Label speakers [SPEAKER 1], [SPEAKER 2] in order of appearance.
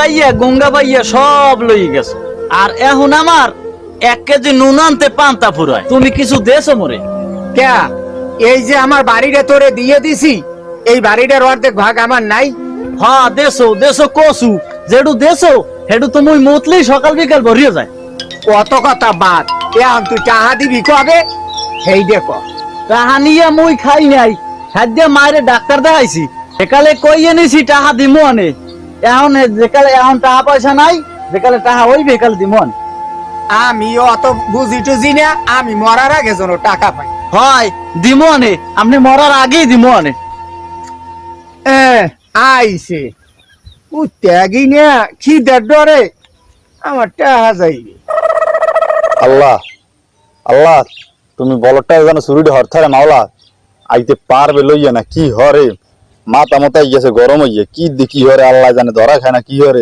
[SPEAKER 1] ঠকাইয়া গঙ্গা পাইয়া সব লই গেছো। আর এখন আমার 1 কেজি নুন আনতে পান্তা ফুরায়, তুমি কিছু দেছো মোরে?
[SPEAKER 2] ক্যা এই যে আমার বাড়িটা তোরে দিয়ে দিছি, এই বাড়িটার অর্ধেক ভাগ আমার নাই?
[SPEAKER 1] হ্যাঁ দেছো দেছো কসু, যেটু দেছো হেটু তুমি মতলেই সকাল বিকাল ভরিয়ে যায়।
[SPEAKER 2] কত কথা বাদ, এখন তুই টাহা দিবি কবে? এই দেখো
[SPEAKER 1] টাহা নিয়ে মুই খাই নাই, হাত দিয়ে মায়ের ডাক্তার দেখাইছি, একালে কইয়ে নিছি টাহা দিমু আনে। এখন যেকালে এখন টাকা পয়সা নাই, যেকালে টাহা ওই বেকাল দিমু আনে।
[SPEAKER 2] আমি অত বুঝি টুঝি না, আমি মরার আগে যেন টাকা পাই।
[SPEAKER 1] হয় দিমু আনে, আপনি মরার আগেই দিমু আনে।
[SPEAKER 2] আইছে ও ত্যাগই না, খিদের ডরে আমার টাহা যাইবে।
[SPEAKER 3] আল্লাহ আল্লাহ, তুমি বলটা যেন চুরিটি হরথারে মাওলা আইতে পারবে লইয়া না কি হরে, মাথা মতো গেছে গরম হইয়া, কি দেখি হরে আল্লাহ জানে, ধরা খায় না কি হরে।